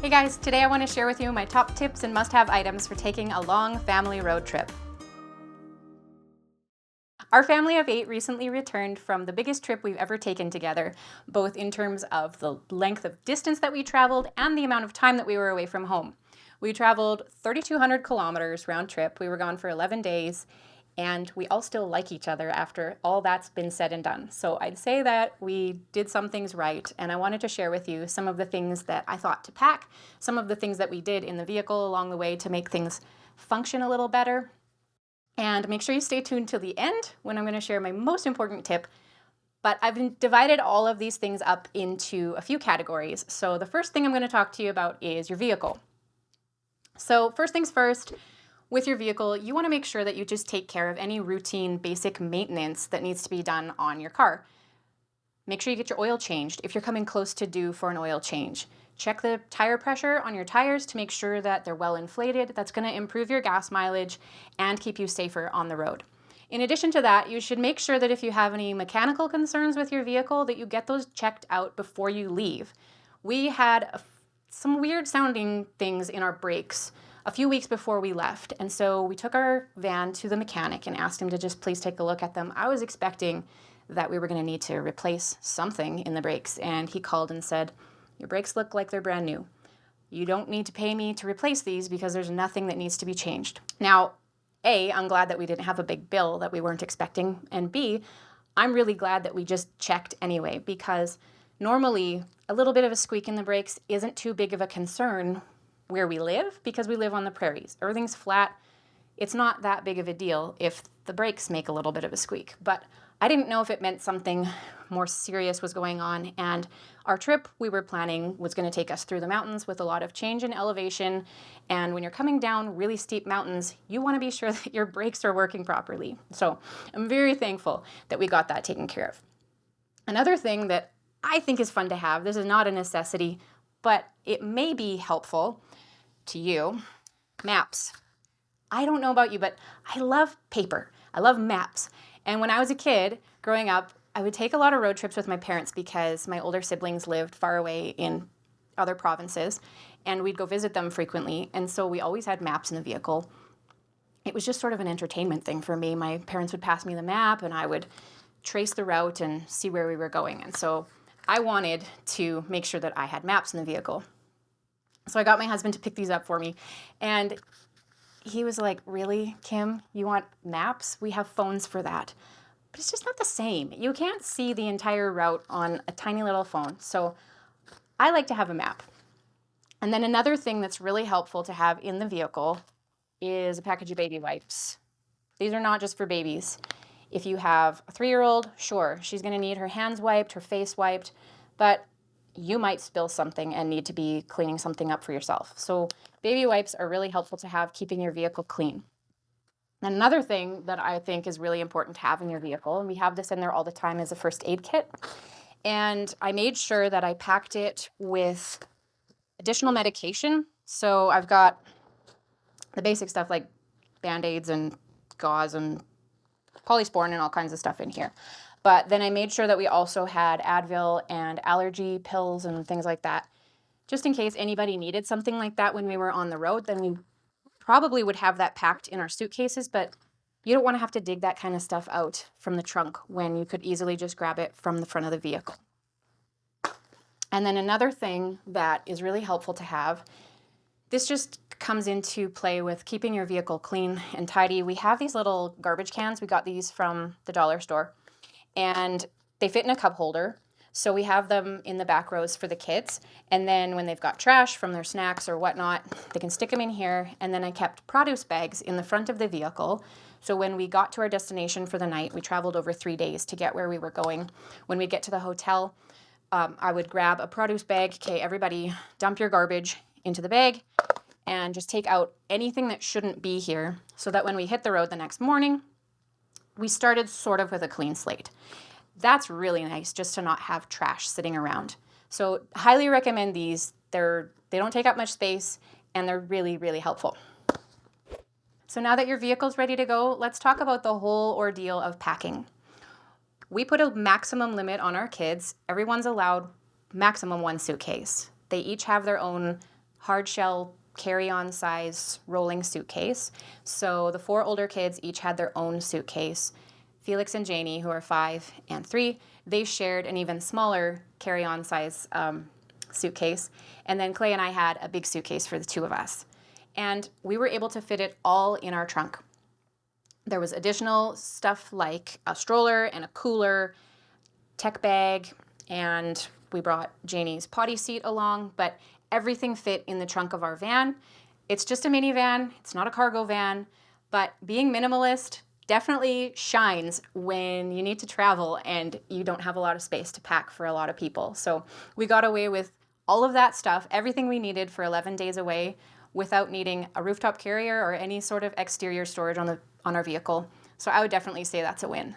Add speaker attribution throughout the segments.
Speaker 1: Hey guys, today I want to share with you my top tips and must-have items for taking a long family road trip. Our family of 8 recently returned from the biggest trip we've ever taken together, both in terms of the length of distance that we traveled and the amount of time that we were away from home. We traveled 3,200 kilometers round trip. We were gone for 11 days, and we all still like each other after all that's been said and done. So I'd say that we did some things right, and I wanted to share with you some of the things that I thought to pack, some of the things that we did in the vehicle along the way to make things function a little better. And make sure you stay tuned till the end when I'm going to share my most important tip. But I've divided all of these things up into a few categories. So the first thing I'm going to talk to you about is your vehicle. So first things first, with your vehicle, you want to make sure that you just take care of any routine basic maintenance that needs to be done on your car. Make sure you get your oil changed if you're coming close to due for an oil change. Check the tire pressure on your tires to make sure that they're well inflated. That's going to improve your gas mileage and keep you safer on the road. In addition to that, you should make sure that if you have any mechanical concerns with your vehicle, that you get those checked out before you leave. We had some weird sounding things in our brakes a few weeks before we left, and so we took our van to the mechanic and asked him to just please take a look at them. I was expecting that we were going to need to replace something in the brakes, and he called and said, "Your brakes look like they're brand new. You don't need to pay me to replace these because there's nothing that needs to be changed." Now, A, I'm glad that we didn't have a big bill that we weren't expecting, and B, I'm really glad that we just checked anyway, because normally a little bit of a squeak in the brakes isn't too big of a concern where we live, because we live on the prairies. Everything's flat. It's not that big of a deal if the brakes make a little bit of a squeak. But I didn't know if it meant something more serious was going on, and our trip we were planning was going to take us through the mountains with a lot of change in elevation, and when you're coming down really steep mountains, you want to be sure that your brakes are working properly. So I'm very thankful that we got that taken care of. Another thing that I think is fun to have, this is not a necessity, but it may be helpful to you, maps. I don't know about you, but I love paper. I love maps. And when I was a kid, growing up, I would take a lot of road trips with my parents because my older siblings lived far away in other provinces, and we'd go visit them frequently. And so we always had maps in the vehicle. It was just sort of an entertainment thing for me. My parents would pass me the map, and I would trace the route and see where we were going. And so I wanted to make sure that I had maps in the vehicle. So I got my husband to pick these up for me, and he was like, "Really, Kim, you want maps? We have phones for that." But it's just not the same. You can't see the entire route on a tiny little phone. So I like to have a map. And then another thing that's really helpful to have in the vehicle is a package of baby wipes. These are not just for babies. If you have a 3-year-old, sure, she's going to need her hands wiped, her face wiped, but you might spill something and need to be cleaning something up for yourself. So baby wipes are really helpful to have keeping your vehicle clean. And another thing that I think is really important to have in your vehicle, and we have this in there all the time, is a first aid kit. And I made sure that I packed it with additional medication. So I've got the basic stuff like Band-Aids and gauze and polysporin and all kinds of stuff in here. But then I made sure that we also had Advil and allergy pills and things like that, just in case anybody needed something like that when we were on the road. Then we probably would have that packed in our suitcases, but you don't want to have to dig that kind of stuff out from the trunk when you could easily just grab it from the front of the vehicle. And then another thing that is really helpful to have, this just comes into play with keeping your vehicle clean and tidy. We have these little garbage cans. We got these from the dollar store, and they fit in a cup holder. So we have them in the back rows for the kids. And then when they've got trash from their snacks or whatnot, they can stick them in here. And then I kept produce bags in the front of the vehicle. So when we got to our destination for the night, we traveled over 3 days to get where we were going. When we get to the hotel, I would grab a produce bag. Okay, everybody dump your garbage into the bag and just take out anything that shouldn't be here so that when we hit the road the next morning, we started sort of with a clean slate. That's really nice, just to not have trash sitting around. So highly recommend these. They don't take up much space, and they're really, really helpful. So now that your vehicle's ready to go, let's talk about the whole ordeal of packing. We put a maximum limit on our kids. Everyone's allowed maximum 1 suitcase. They each have their own hard shell carry-on size rolling suitcase. So the 4 older kids each had their own suitcase. Felix and Janie, who are 5 and 3, they shared an even smaller carry-on size suitcase. And then Clay and I had a big suitcase for the 2 of us. And we were able to fit it all in our trunk. There was additional stuff like a stroller and a cooler, tech bag, and we brought Janie's potty seat along, but everything fit in the trunk of our van. It's just a minivan, it's not a cargo van, but being minimalist definitely shines when you need to travel and you don't have a lot of space to pack for a lot of people. So we got away with all of that stuff, everything we needed for 11 days away without needing a rooftop carrier or any sort of exterior storage on our vehicle. So I would definitely say that's a win.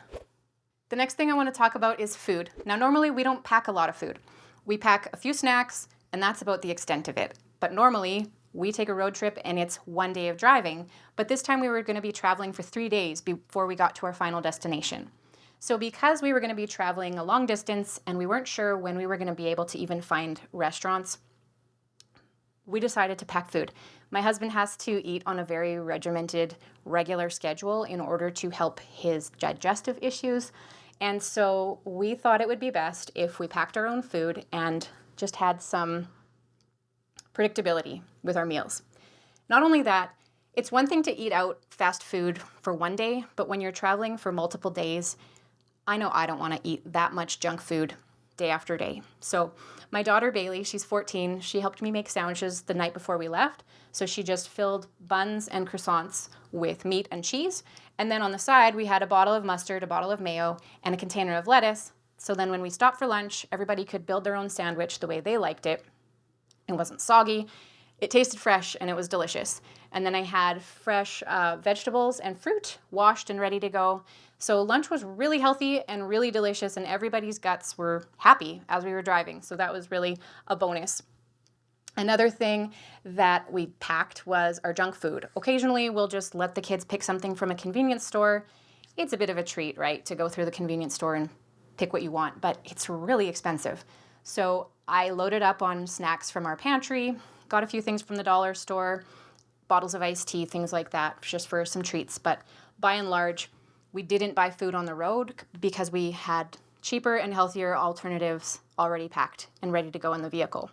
Speaker 1: The next thing I want to talk about is food. Now, normally we don't pack a lot of food. We pack a few snacks, and that's about the extent of it. But normally, we take a road trip and it's 1 day of driving, but this time we were going to be traveling for 3 days before we got to our final destination. So because we were going to be traveling a long distance and we weren't sure when we were going to be able to even find restaurants, we decided to pack food. My husband has to eat on a very regimented, regular schedule in order to help his digestive issues. And so we thought it would be best if we packed our own food and just had some predictability with our meals. Not only that, it's one thing to eat out fast food for 1 day, but when you're traveling for multiple days, I know I don't want to eat that much junk food day after day. So my daughter Bailey, she's 14, she helped me make sandwiches the night before we left. So she just filled buns and croissants with meat and cheese. And then on the side, we had a bottle of mustard, a bottle of mayo, and a container of lettuce. So then when we stopped for lunch, everybody could build their own sandwich the way they liked it. It wasn't soggy, it tasted fresh, and it was delicious. And then I had fresh vegetables and fruit washed and ready to go. So lunch was really healthy and really delicious, and everybody's guts were happy as we were driving. So that was really a bonus. Another thing that we packed was our junk food. Occasionally, we'll just let the kids pick something from a convenience store. It's a bit of a treat, right, to go through the convenience store and pick what you want, but it's really expensive. So I loaded up on snacks from our pantry, got a few things from the dollar store, bottles of iced tea, things like that, just for some treats. But by and large, we didn't buy food on the road because we had cheaper and healthier alternatives already packed and ready to go in the vehicle.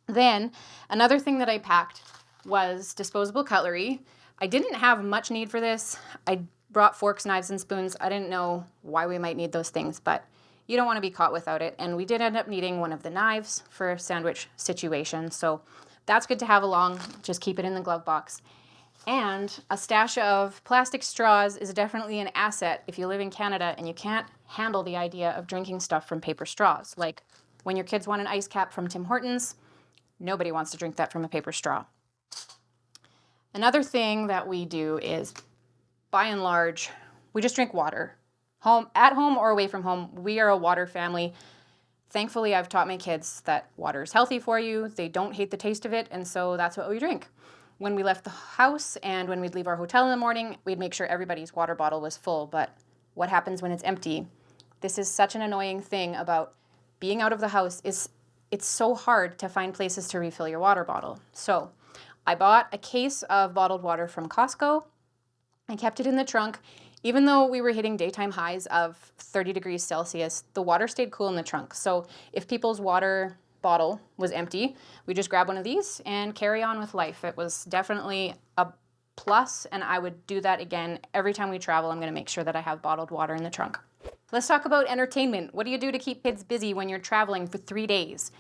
Speaker 1: Then another thing that I packed was disposable cutlery. I didn't have much need for this. I brought forks, knives, and spoons. I didn't know why we might need those things, but you don't want to be caught without it. And we did end up needing one of the knives for a sandwich situation. So that's good to have along. Just keep it in the glove box. And a stash of plastic straws is definitely an asset if you live in Canada and you can't handle the idea of drinking stuff from paper straws. Like when your kids want an ice cap from Tim Hortons, nobody wants to drink that from a paper straw. Another thing that we do is, by and large, we just drink water. At home or away from home, we are a water family. Thankfully, I've taught my kids that water is healthy for you. They don't hate the taste of it, and so that's what we drink. When we left the house and when we'd leave our hotel in the morning, we'd make sure everybody's water bottle was full. But what happens when it's empty? This is such an annoying thing about being out of the house. It's so hard to find places to refill your water bottle. So I bought a case of bottled water from Costco. I kept it in the trunk. Even though we were hitting daytime highs of 30 degrees Celsius, the water stayed cool in the trunk. So if people's water bottle was empty, we just grab one of these and carry on with life. It was definitely a plus, and I would do that again every time we travel. I'm going to make sure that I have bottled water in the trunk. Let's talk about entertainment. What do you do to keep kids busy when you're traveling for 3 days?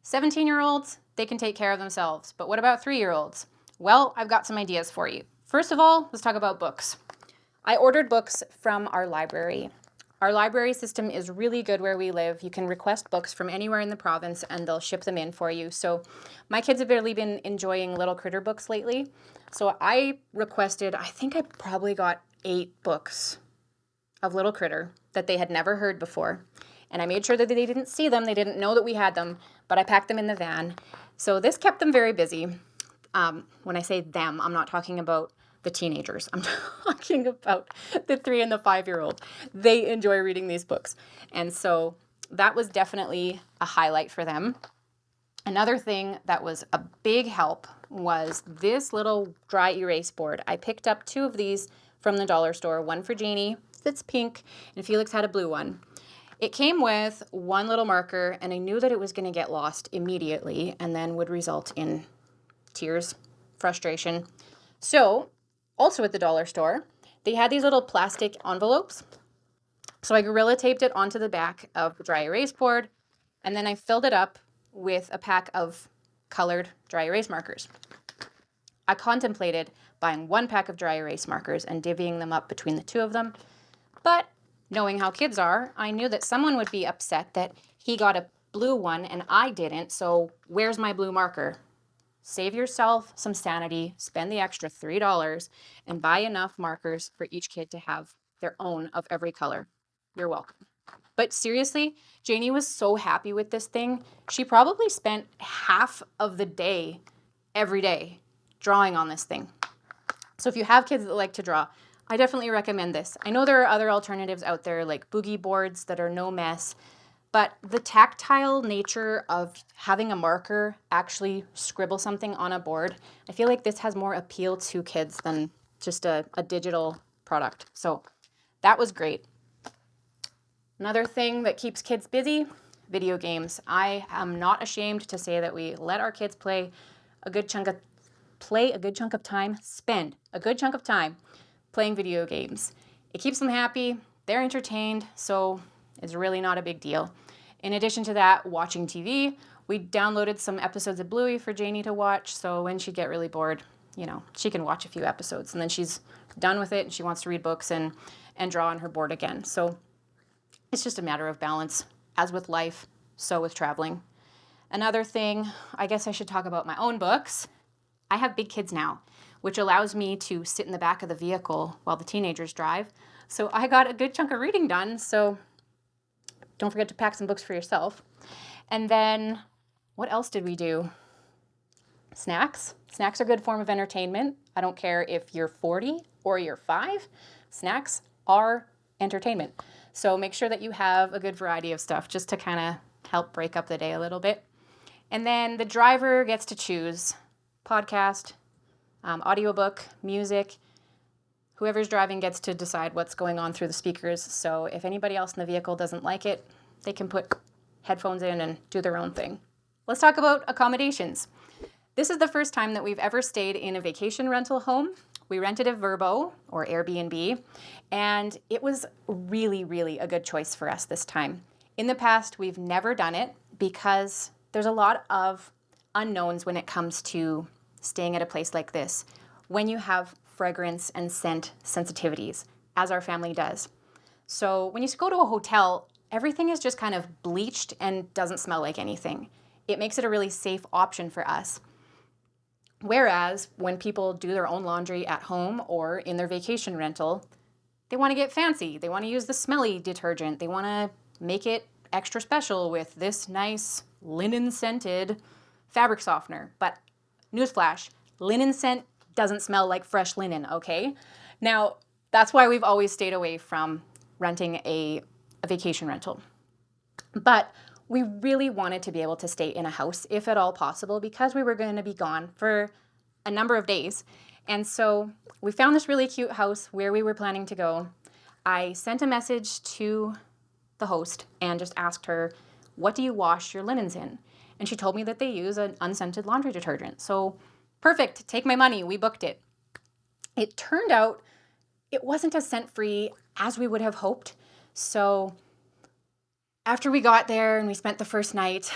Speaker 1: 17-year-olds, they can take care of themselves. But what about 3-year-olds? Well, I've got some ideas for you. First of all, let's talk about books. I ordered books from our library. Our library system is really good where we live. You can request books from anywhere in the province and they'll ship them in for you. So my kids have really been enjoying Little Critter books lately. So I requested, I think I probably got 8 books of Little Critter that they had never heard before. And I made sure that they didn't see them. They didn't know that we had them, but I packed them in the van. So this kept them very busy. When I say them, I'm not talking about the teenagers. I'm talking about the 3 and the 5-year-old. They enjoy reading these books. And so that was definitely a highlight for them. Another thing that was a big help was this little dry erase board. I picked up 2 of these from the dollar store, one for Janie, that's pink, and Felix had a blue one. It came with one little marker, and I knew that it was going to get lost immediately and then would result in tears, frustration. So, also at the dollar store, they had these little plastic envelopes. So I gorilla taped it onto the back of the dry erase board, and then I filled it up with a pack of colored dry erase markers. I contemplated buying 1 pack of dry erase markers and divvying them up between the 2 of them, but knowing how kids are, I knew that someone would be upset that he got a blue one and I didn't, so where's my blue marker? Save yourself some sanity, spend the extra $3, and buy enough markers for each kid to have their own of every color. You're welcome. But seriously, Janie was so happy with this thing. She probably spent half of the day every day drawing on this thing. So if you have kids that like to draw, I definitely recommend this. I know there are other alternatives out there like boogie boards that are no mess, but the tactile nature of having a marker actually scribble something on a board, I feel like this has more appeal to kids than just a digital product. So that was great. Another thing that keeps kids busy, video games. I am not ashamed to say that we let our kids spend a good chunk of time playing video games. It keeps them happy, they're entertained, so it's really not a big deal. In addition to that, watching TV, we downloaded some episodes of Bluey for Janie to watch, so when she'd get really bored, she can watch a few episodes, and then she's done with it, and she wants to read books and draw on her board again. So it's just a matter of balance, as with life, so with traveling. Another thing, I guess I should talk about my own books. I have big kids now, which allows me to sit in the back of the vehicle while the teenagers drive. So I got a good chunk of reading done, so don't forget to pack some books for yourself. And then, what else did we do? Snacks. Snacks are a good form of entertainment. I don't care if you're 40 or you're 5. Snacks are entertainment. So make sure that you have a good variety of stuff just to kind of help break up the day a little bit. And then the driver gets to choose podcast, audiobook, music. Whoever's driving gets to decide what's going on through the speakers. So if anybody else in the vehicle doesn't like it, they can put headphones in and do their own thing. Let's talk about accommodations. This is the first time that we've ever stayed in a vacation rental home. We rented a Vrbo or Airbnb, and it was really, really a good choice for us this time. In the past, we've never done it because there's a lot of unknowns when it comes to staying at a place like this when you have fragrance and scent sensitivities, as our family does. So when you go to a hotel, everything is just kind of bleached and doesn't smell like anything. It makes it a really safe option for us. Whereas when people do their own laundry at home or in their vacation rental, they want to get fancy. They want to use the smelly detergent. They want to make it extra special with this nice linen scented fabric softener. But newsflash, linen scent doesn't smell like fresh linen, okay? Now, that's why we've always stayed away from renting a vacation rental. But we really wanted to be able to stay in a house, if at all possible, because we were going to be gone for a number of days. And so we found this really cute house where we were planning to go. I sent a message to the host and just asked her, what do you wash your linens in? And she told me that they use an unscented laundry detergent. So perfect, take my money, we booked it. It turned out it wasn't as scent-free as we would have hoped. So after we got there and we spent the first night,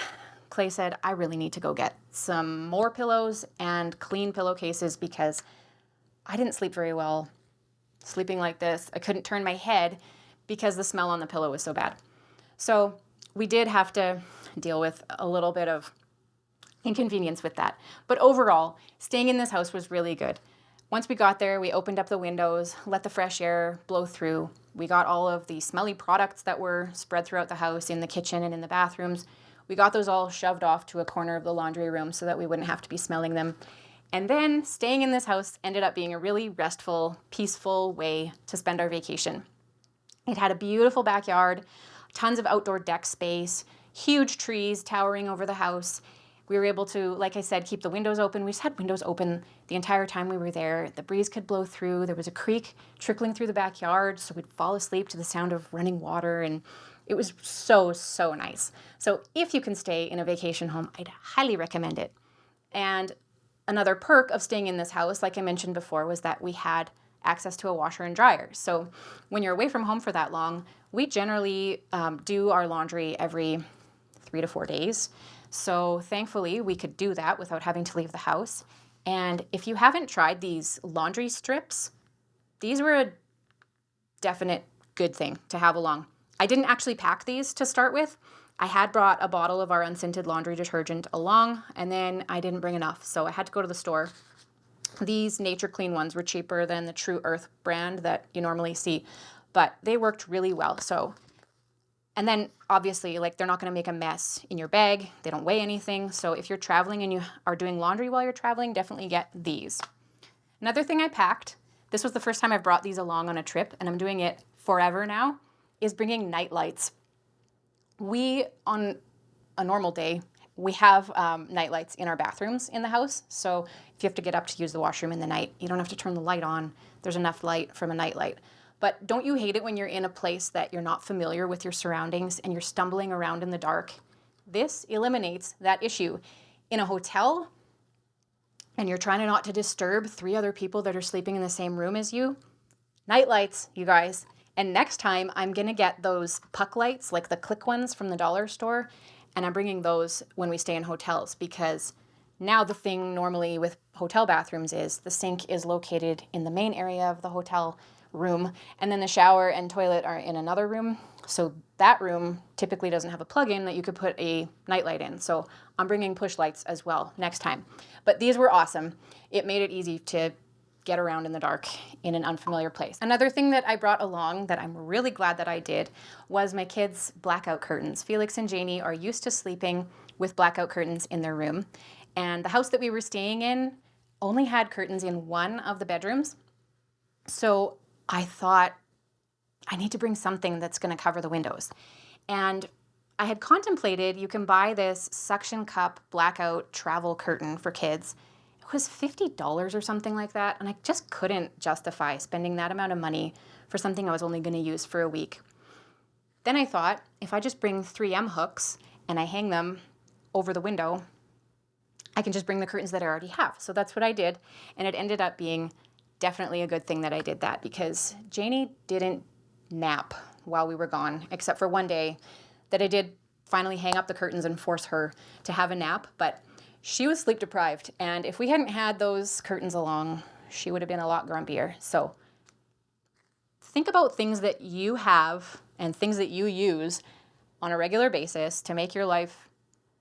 Speaker 1: Clay said, I really need to go get some more pillows and clean pillowcases because I didn't sleep very well sleeping like this. I couldn't turn my head because the smell on the pillow was so bad. So we did have to deal with a little bit of inconvenience with that. But overall, staying in this house was really good. Once we got there, we opened up the windows, let the fresh air blow through. We got all of the smelly products that were spread throughout the house in the kitchen and in the bathrooms. We got those all shoved off to a corner of the laundry room so that we wouldn't have to be smelling them. And then staying in this house ended up being a really restful, peaceful way to spend our vacation. It had a beautiful backyard, tons of outdoor deck space, huge trees towering over the house. We were able to, like I said, keep the windows open. We just had windows open the entire time we were there. The breeze could blow through. There was a creek trickling through the backyard, so we'd fall asleep to the sound of running water, and it was so, so nice. So if you can stay in a vacation home, I'd highly recommend it. And another perk of staying in this house, like I mentioned before, was that we had access to a washer and dryer. So when you're away from home for that long, we generally do our laundry every 3 to 4 days. So thankfully we could do that without having to leave the house. And if you haven't tried these laundry strips, these were a definite good thing to have along. I didn't actually pack these to start with. I had brought a bottle of our unscented laundry detergent along, and then I didn't bring enough, so I had to go to the store. These Nature Clean ones were cheaper than the True Earth brand that you normally see, but they worked really well. So, and then obviously, like, they're not going to make a mess in your bag. They don't weigh anything. So if you're traveling and you are doing laundry while you're traveling, definitely get these. Another thing I packed, this was the first time I've brought these along on a trip, and I'm doing it forever now, is bringing night lights. We, on a normal day, we have night lights in our bathrooms in the house. So if you have to get up to use the washroom in the night, you don't have to turn the light on. There's enough light from a night light. But don't you hate it when you're in a place that you're not familiar with your surroundings and you're stumbling around in the dark? This eliminates that issue. In a hotel, and you're trying not to disturb 3 other people that are sleeping in the same room as you, night lights, you guys. And next time I'm gonna get those puck lights, like the click ones from the dollar store, and I'm bringing those when we stay in hotels, because now the thing normally with hotel bathrooms is the sink is located in the main area of the hotel room, and then the shower and toilet are in another room. So that room typically doesn't have a plug-in that you could put a nightlight in. So I'm bringing push lights as well next time. But these were awesome. It made it easy to get around in the dark in an unfamiliar place. Another thing that I brought along that I'm really glad that I did was my kids' blackout curtains. Felix and Janie are used to sleeping with blackout curtains in their room. And the house that we were staying in only had curtains in one of the bedrooms. So I thought, I need to bring something that's going to cover the windows. And I had contemplated, you can buy this suction cup blackout travel curtain for kids. It was $50 or something like that, and I just couldn't justify spending that amount of money for something I was only going to use for a week. Then I thought, if I just bring 3M hooks and I hang them over the window, I can just bring the curtains that I already have. So that's what I did, and it ended up being definitely a good thing that I did that, because Janie didn't nap while we were gone, except for one day that I did finally hang up the curtains and force her to have a nap, but she was sleep deprived, and if we hadn't had those curtains along, she would have been a lot grumpier. So think about things that you have and things that you use on a regular basis to make your life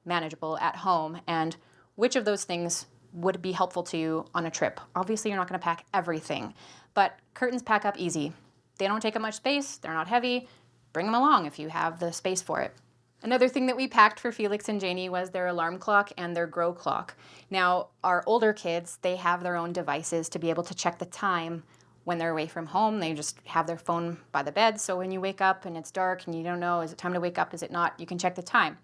Speaker 1: manageable at home, and which of those things would be helpful to you on a trip. Obviously, you're not going to pack everything, but curtains pack up easy. They don't take up much space. They're not heavy. Bring them along if you have the space for it. Another thing that we packed for Felix and Janie was their alarm clock and their Gro Clock. Now, our older kids, they have their own devices to be able to check the time when they're away from home. They just have their phone by the bed, so when you wake up and it's dark and you don't know, is it time to wake up, is it not, you can check the time.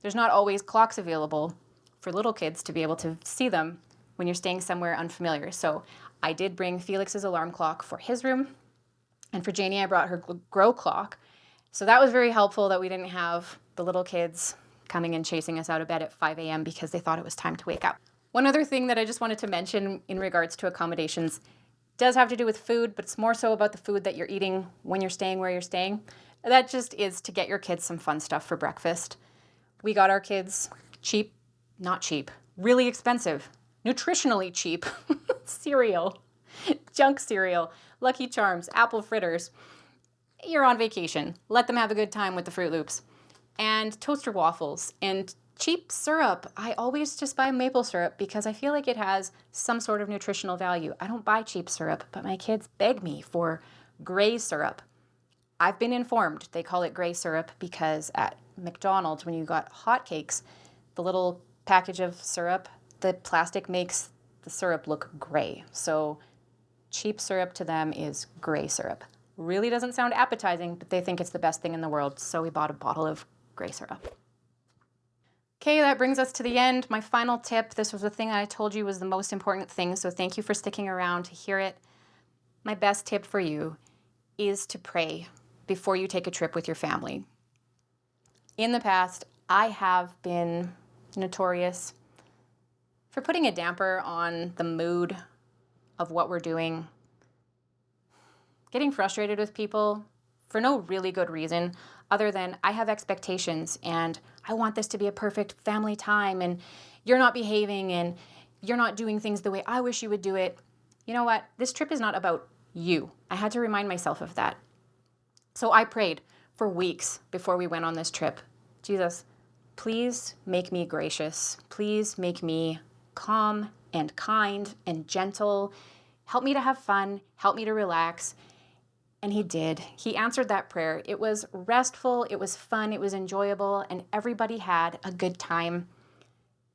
Speaker 1: There's not always clocks available for little kids to be able to see them when you're staying somewhere unfamiliar. So I did bring Felix's alarm clock for his room, and for Janie, I brought her Gro Clock. So that was very helpful that we didn't have the little kids coming and chasing us out of bed at 5 a.m. because they thought it was time to wake up. One other thing that I just wanted to mention in regards to accommodations does have to do with food, but it's more so about the food that you're eating when you're staying where you're staying. That just is to get your kids some fun stuff for breakfast. We got our kids cheap, not cheap, really expensive, nutritionally cheap cereal, junk cereal, Lucky Charms, apple fritters. You're on vacation. Let them have a good time with the Fruit Loops. And toaster waffles and cheap syrup. I always just buy maple syrup because I feel like it has some sort of nutritional value. I don't buy cheap syrup, but my kids beg me for gray syrup. I've been informed they call it gray syrup because at McDonald's, when you got hotcakes, the little package of syrup, the plastic makes the syrup look gray. So cheap syrup to them is gray syrup. Really doesn't sound appetizing, but they think it's the best thing in the world, so we bought a bottle of gray syrup. Okay, that brings us to the end. My final tip, this was the thing I told you was the most important thing, so thank you for sticking around to hear it. My best tip for you is to pray before you take a trip with your family. In the past, I have been notorious for putting a damper on the mood of what we're doing, getting frustrated with people for no really good reason other than I have expectations and I want this to be a perfect family time and you're not behaving and you're not doing things the way I wish you would do it. You know what? This trip is not about you. I had to remind myself of that. So I prayed for weeks before we went on this trip. Jesus, please make me gracious. Please make me calm and kind and gentle. Help me to have fun. Help me to relax. And he did. He answered that prayer. It was restful, it was fun, it was enjoyable, and everybody had a good time.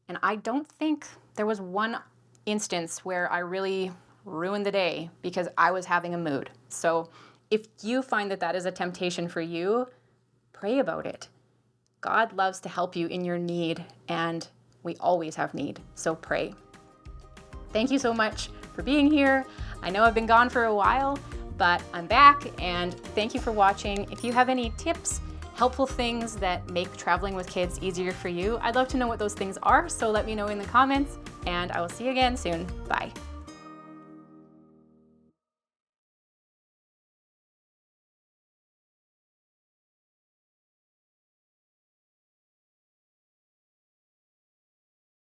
Speaker 1: And I don't think there was one instance where I really ruined the day because I was having a mood. So if you find that that is a temptation for you, pray about it. God loves to help you in your need, and we always have need. So pray. Thank you so much for being here. I know I've been gone for a while, but I'm back, and thank you for watching. If you have any tips, helpful things that make traveling with kids easier for you, I'd love to know what those things are, so let me know in the comments, and I will see you again soon. Bye.